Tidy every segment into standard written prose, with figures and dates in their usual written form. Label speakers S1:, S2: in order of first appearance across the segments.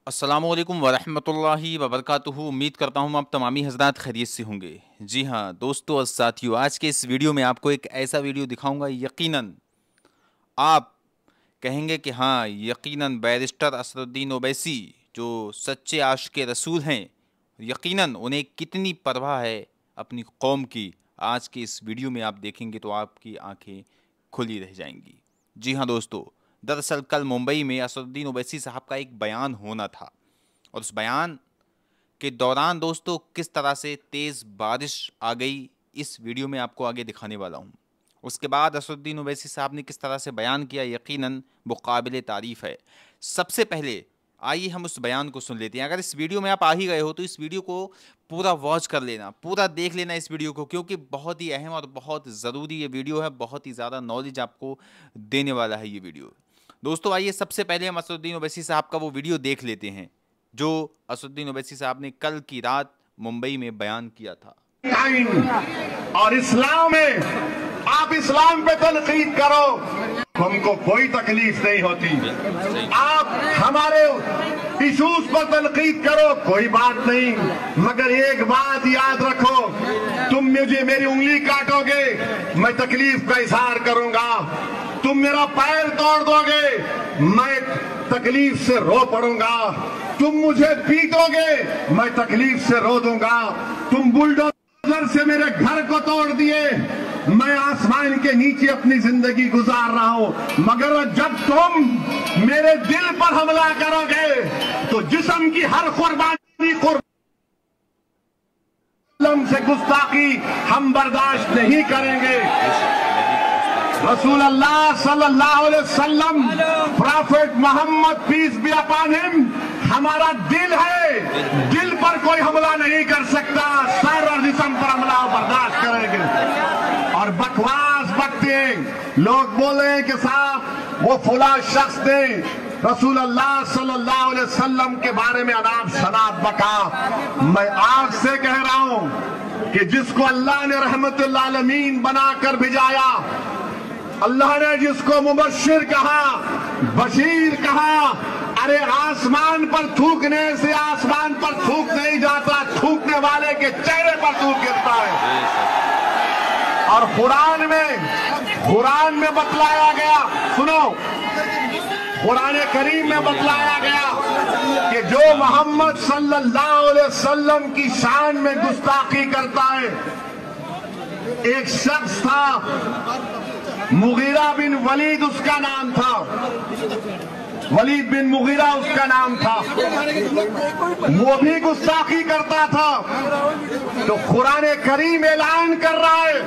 S1: अस्सलामुअलैकुम वरहमतुल्लाहि वबरकातुहू। उम्मीद करता हूँ आप तमामी हज़रात खैरियत से होंगे। जी हाँ दोस्तों और साथियों, आज के इस वीडियो में आपको एक ऐसा वीडियो दिखाऊंगा, यकीनन आप कहेंगे कि हाँ, यकीनन बैरिस्टर असदुद्दीन ओवैसी जो सच्चे आशिक़े रसूल हैं, यकीनन उन्हें कितनी परवाह है अपनी कौम की। आज के इस वीडियो में आप देखेंगे तो आपकी आंखें खुली रह जाएंगी। जी हाँ दोस्तों, दरअसल कल मुंबई में असदुद्दीन ओवैसी साहब का एक बयान होना था, और उस बयान के दौरान दोस्तों किस तरह से तेज़ बारिश आ गई, इस वीडियो में आपको आगे दिखाने वाला हूँ। उसके बाद असदुद्दीन ओवैसी साहब ने किस तरह से बयान किया, यकीनन वो काबिल तारीफ़ है। सबसे पहले आइए हम उस बयान को सुन लेते हैं। अगर इस वीडियो में आप आ ही गए हो तो इस वीडियो को पूरा वॉच कर लेना, पूरा देख लेना इस वीडियो को, क्योंकि बहुत ही अहम और बहुत ज़रूरी ये वीडियो है। बहुत ही ज़्यादा नॉलेज आपको देने वाला है ये वीडियो। दोस्तों आइए सबसे पहले हम असदुद्दीन ओवैसी साहब का वो वीडियो देख लेते हैं जो असदुद्दीन ओवैसी साहब ने कल की रात मुंबई में बयान किया था।
S2: और इस्लाम में आप इस्लाम पे तनकीद करो, हमको कोई तकलीफ नहीं होती। आप हमारे इशूज पर तनकीद करो, कोई बात नहीं, मगर एक बात याद रखो, तुम मुझे मेरी उंगली काटोगे, मैं तकलीफ का इजहार करूंगा। तुम मेरा पैर तोड़ दोगे, मैं तकलीफ से रो पड़ूंगा। तुम मुझे पीटोगे, मैं तकलीफ से रो दूंगा। तुम बुलडोजर से मेरे घर को तोड़ दिए, मैं आसमान के नीचे अपनी जिंदगी गुजार रहा हूं, मगर जब तुम मेरे दिल पर हमला करोगे तो जिस्म की हर कुर्बानी से गुस्ताखी हम बर्दाश्त नहीं करेंगे। रसूल अल्लाह सल्लल्लाहु अलैहि वसल्लम, prophet Muhammad peace be upon him, हमारा दिल है, दिल पर कोई हमला नहीं कर सकता। सर और जिस्म पर हमला बर्दाश्त करेंगे। और बकवास बकते हैं लोग, बोले हैं कि साहब वो फुला शख्स ने रसूल अल्लाह सल्लल्लाहु अलैहि वसल्लम के बारे में अनाप शनाप बका। मैं आपसे कह रहा हूं कि जिसको अल्लाह ने रहमतुल आलमीन बनाकर भिजाया, अल्लाह ने जिसको मुबश्शिर कहा, बशीर कहा, अरे आसमान पर थूकने से आसमान पर थूक नहीं जाता, थूकने वाले के चेहरे पर थूक गिरता है। और कुरान में बतलाया गया, सुनो, कुरान करीम में बतलाया गया कि जो मोहम्मद सल्लल्लाहु अलैहि वसल्लम की शान में गुस्ताखी करता है, एक शख्स था, मुगीरा बिन वलीद उसका नाम था, वलीद बिन मुगीरा उसका नाम था, वो भी गुस्ताखी करता था। तो कुरान करीम ऐलान कर रहा है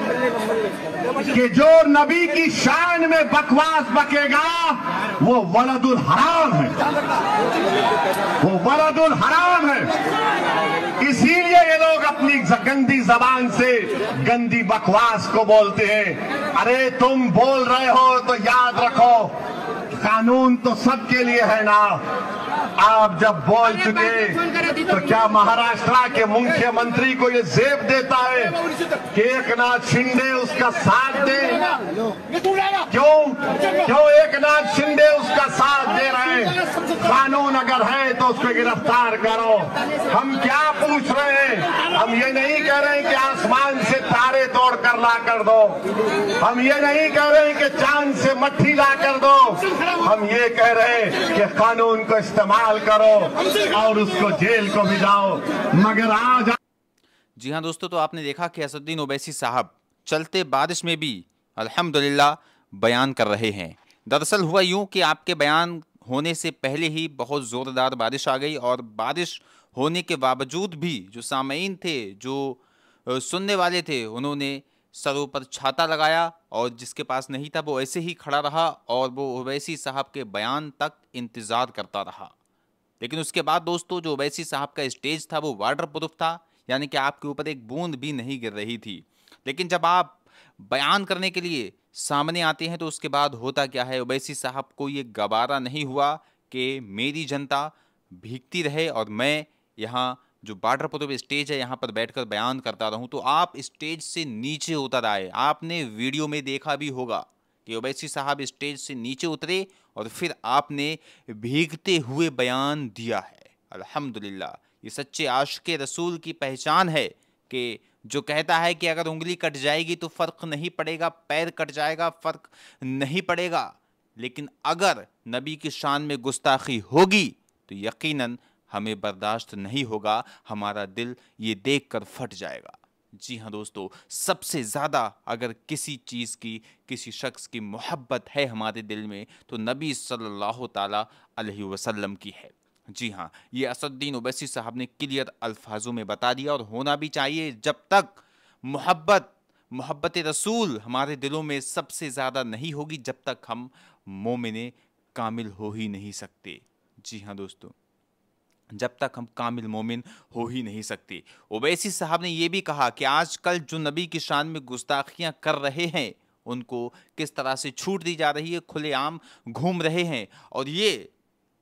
S2: कि जो नबी की शान में बकवास बकेगा वो वलदुल हराम है, वो वलदुल हराम है। इसीलिए ये लोग अपनी गंदी जबान से गंदी बकवास को बोलते हैं। अरे तुम बोल रहे हो तो याद रखो, कानून तो सबके लिए है ना। आप जब बोल चुके तो क्या महाराष्ट्र के मुख्यमंत्री को ये जेब देता है कि एकनाथ शिंदे उसका साथ दे? क्यों एकनाथ शिंदे उसका साथ दे रहे हैं? कानून अगर है तो उसको गिरफ्तार करो। हम क्या पूछ रहे हैं? हम ये नहीं कह रहे हैं कि आसमान से तारे तोड़ कर ला कर दो, हम ये नहीं कह रहे हैं कि चांद से मट्टी ला कर दो, हम ये कह रहे हैं कि कानून को इस्तेमाल करो और उसको जेल को भिजाओ। मगर आज
S1: जी हाँ दोस्तों, तो आपने देखा कि असदुद्दीन ओवैसी साहब चलते बारिश में भी अल्हम्दुलिल्लाह बयान कर रहे हैं। दरअसल हुआ यूं कि आपके बयान होने से पहले ही बहुत ज़ोरदार बारिश आ गई, और बारिश होने के बावजूद भी जो सामीन थे, जो सुनने वाले थे, उन्होंने सरों पर छाता लगाया, और जिसके पास नहीं था वो ऐसे ही खड़ा रहा और वो ओवैसी साहब के बयान तक इंतज़ार करता रहा। लेकिन उसके बाद दोस्तों जो ओवैसी साहब का स्टेज था वो वाटर प्रूफ था, यानी कि आपके ऊपर एक बूंद भी नहीं गिर रही थी। लेकिन जब आप बयान करने के लिए सामने आते हैं तो उसके बाद होता क्या है, ओवैसी साहब को ये गवारा नहीं हुआ कि मेरी जनता भीगती रहे और मैं यहाँ जो वाटर प्रूफ स्टेज है यहाँ पर बैठकर बयान करता रहूँ। तो आप स्टेज से नीचे उतर आए। आपने वीडियो में देखा भी होगा कि ओवैसी साहब स्टेज से नीचे उतरे और फिर आपने भीगते हुए बयान दिया है। अल्हम्दुलिल्लाह, ये सच्चे आशिक़े रसूल की पहचान है कि जो कहता है कि अगर उंगली कट जाएगी तो फ़र्क नहीं पड़ेगा, पैर कट जाएगा फ़र्क नहीं पड़ेगा, लेकिन अगर नबी की शान में गुस्ताखी होगी तो यकीनन हमें बर्दाश्त नहीं होगा, हमारा दिल ये देखकर फट जाएगा। जी हाँ दोस्तों, सबसे ज़्यादा अगर किसी चीज़ की, किसी शख्स की मोहब्बत है हमारे दिल में तो नबी सल्लल्लाहु ताला अलैहि वसल्लम की है। जी हाँ, ये असदुद्दीन ओवैसी साहब ने क्लियर अल्फाजों में बता दिया, और होना भी चाहिए। जब तक मोहब्बत रसूल हमारे दिलों में सबसे ज़्यादा नहीं होगी, जब तक हम मोमिने कामिल हो ही नहीं सकते। जी हाँ दोस्तों, जब तक हम कामिल मोमिन हो ही नहीं सकते। ओवैसी साहब ने यह भी कहा कि आजकल जो नबी की शान में गुस्ताखियां कर रहे हैं उनको किस तरह से छूट दी जा रही है, खुलेआम घूम रहे हैं, और ये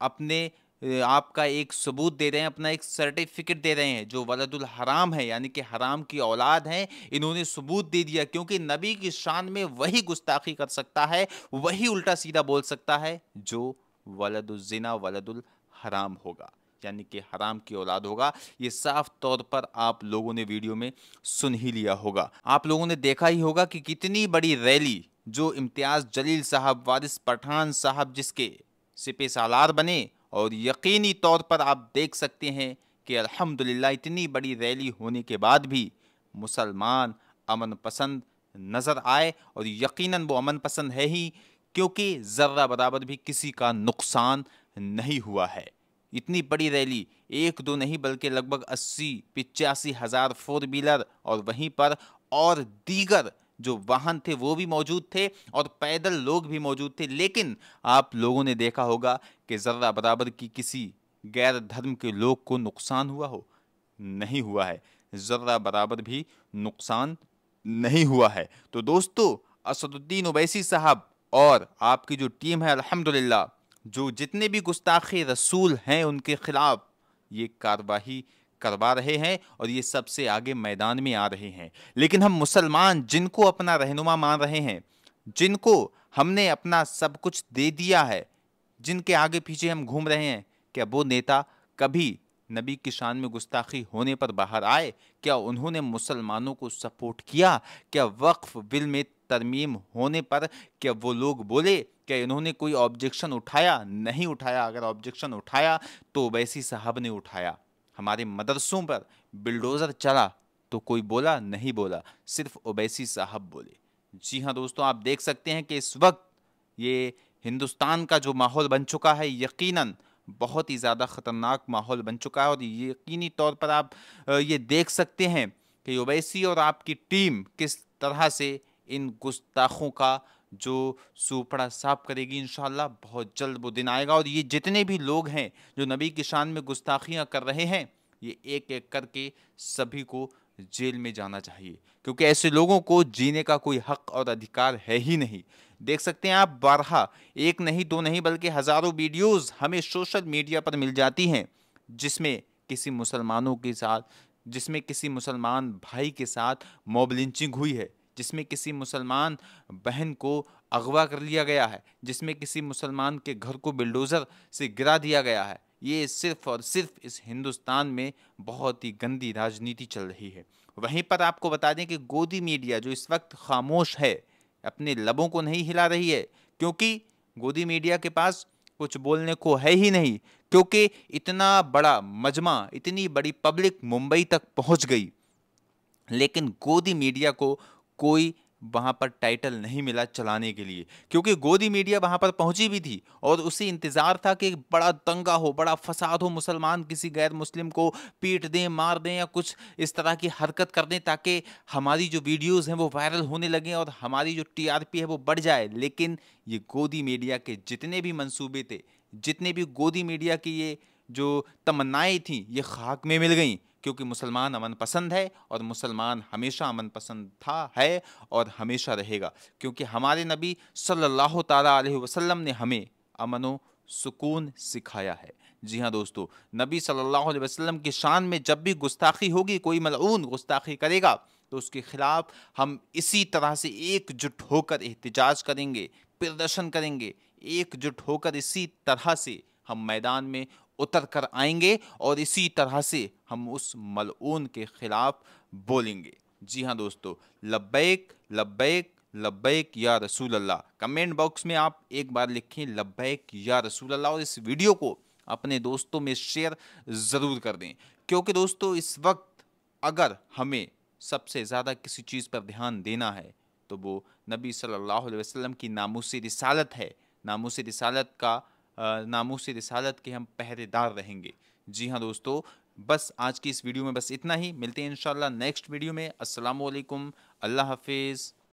S1: अपने आपका एक सबूत दे रहे हैं, अपना एक सर्टिफिकेट दे रहे हैं। जो वलदुल हराम है, यानी कि हराम की औलाद है, इन्होंने सबूत दे दिया, क्योंकि नबी की शान में वही गुस्ताखी कर सकता है, वही उल्टा सीधा बोल सकता है जो वलदुल जिना वलदुल हराम होगा, यानी कि हराम की औलाद होगा। ये साफ तौर पर आप लोगों ने वीडियो में सुन ही लिया होगा। आप लोगों ने देखा ही होगा कि कितनी बड़ी रैली जो इम्तियाज जलील साहब, वारिस पठान साहब जिसके सिपे सालार बने, और यकीनी तौर पर आप देख सकते हैं कि अल्हम्दुलिल्लाह इतनी बड़ी रैली होने के बाद भी मुसलमान अमन पसंद नज़र आए, और यकीनन वो अमन पसंद है ही, क्योंकि ज़र्रा बराबर भी किसी का नुकसान नहीं हुआ है। इतनी बड़ी रैली, एक दो नहीं बल्कि लगभग 80-85 हज़ार फोर व्हीलर, और वहीं पर और दीगर जो वाहन थे वो भी मौजूद थे, और पैदल लोग भी मौजूद थे। लेकिन आप लोगों ने देखा होगा कि ज़र्रा बराबर की किसी गैर धर्म के लोग को नुकसान हुआ हो? नहीं हुआ है, ज़र्रा बराबर भी नुकसान नहीं हुआ है। तो दोस्तों, असदुद्दीन ओवैसी साहब और आपकी जो टीम है, अल्हम्दुलिल्लाह, जो जितने भी गुस्ताखे रसूल हैं उनके खिलाफ ये कार्रवाई करवा रहे हैं, और ये सबसे आगे मैदान में आ रहे हैं। लेकिन हम मुसलमान जिनको अपना रहनुमा मान रहे हैं, जिनको हमने अपना सब कुछ दे दिया है, जिनके आगे पीछे हम घूम रहे हैं, क्या वो नेता कभी नबी की शान में गुस्ताखी होने पर बाहर आए? क्या उन्होंने मुसलमानों को सपोर्ट किया? क्या वक्फ बिल में तरमीम होने पर क्या वो लोग बोले? क्या इन्होंने कोई ऑब्जेक्शन उठाया? नहीं उठाया। अगर ऑब्जेक्शन उठाया तो ओवैसी साहब ने उठाया। हमारे मदरसों पर बिल्डोज़र चला तो कोई बोला? नहीं बोला, सिर्फ ओवैसी साहब बोले। जी हाँ दोस्तों, आप देख सकते हैं कि इस वक्त ये हिंदुस्तान का जो माहौल बन चुका है, यकीनन बहुत ही ज़्यादा ख़तरनाक माहौल बन चुका है, और यकीनी तौर पर आप ये देख सकते हैं कि ओवैसी और आपकी टीम किस तरह से इन गुस्ताखों का जो सूपड़ा साफ करेगी। इंशाल्लाह बहुत जल्द वो दिन आएगा, और ये जितने भी लोग हैं जो नबी की शान में गुस्ताखियाँ कर रहे हैं, ये एक एक करके सभी को जेल में जाना चाहिए, क्योंकि ऐसे लोगों को जीने का कोई हक और अधिकार है ही नहीं। देख सकते हैं आप, 12 एक नहीं दो नहीं बल्कि हज़ारों वीडियोस हमें सोशल मीडिया पर मिल जाती हैं, जिसमें किसी मुसलमानों के साथ, जिसमें किसी मुसलमान भाई के साथ मॉब लिंचिंग हुई है, जिसमें किसी मुसलमान बहन को अगवा कर लिया गया है, जिसमें किसी मुसलमान के घर को बिल्डोज़र से गिरा दिया गया है। ये सिर्फ और सिर्फ इस हिंदुस्तान में बहुत ही गंदी राजनीति चल रही है। वहीं पर आपको बता दें कि गोदी मीडिया जो इस वक्त खामोश है, अपने लबों को नहीं हिला रही है, क्योंकि गोदी मीडिया के पास कुछ बोलने को है ही नहीं, क्योंकि इतना बड़ा मजमा, इतनी बड़ी पब्लिक मुंबई तक पहुंच गई, लेकिन गोदी मीडिया को कोई वहां पर टाइटल नहीं मिला चलाने के लिए, क्योंकि गोदी मीडिया वहां पर पहुंची भी थी और उसे इंतजार था कि बड़ा दंगा हो, बड़ा फसाद हो, मुसलमान किसी गैर मुस्लिम को पीट दें, मार दें या कुछ इस तरह की हरकत कर दें, ताकि हमारी जो वीडियोस हैं वो वायरल होने लगें और हमारी जो टीआरपी है वो बढ़ जाए। लेकिन ये गोदी मीडिया के जितने भी मंसूबे थे, जितने भी गोदी मीडिया की ये जो तमन्नाएं थी, ये खाक में मिल गईं, क्योंकि मुसलमान अमन पसंद है और मुसलमान हमेशा अमन पसंद था, है और हमेशा रहेगा, क्योंकि हमारे नबी सल्लल्लाहु ताला अलैहि वसल्लम ने हमें अमन व सुकून सिखाया है। जी हाँ दोस्तों, नबी सल्लल्लाहु अलैहि वसल्लम की शान में जब भी गुस्ताखी होगी, कोई मलऊन गुस्ताखी करेगा, तो उसके खिलाफ हम इसी तरह से एकजुट होकर एहतिजाज करेंगे, प्रदर्शन करेंगे, एकजुट होकर इसी तरह से हम मैदान में उतर कर आएंगे और इसी तरह से हम उस मलऊन के खिलाफ बोलेंगे। जी हाँ दोस्तों, लब्बैक लब्बैक लब्बैक या रसूल अल्लाह। कमेंट बॉक्स में आप एक बार लिखें लब्बैक या रसूल अल्लाह और इस वीडियो को अपने दोस्तों में शेयर ज़रूर कर दें, क्योंकि दोस्तों इस वक्त अगर हमें सबसे ज़्यादा किसी चीज़ पर ध्यान देना है तो वो नबी सल्लल्लाहु अलैहि वसल्लम की नामूस रिसालत है। नामूस रिसालत का नामूस रिसालत के हम पहरेदार रहेंगे। जी हाँ दोस्तों, बस आज की इस वीडियो में बस इतना ही। मिलते हैं इंशाल्लाह नेक्स्ट वीडियो में। अस्सलामु अलैकुम, अल्लाह हाफिज़।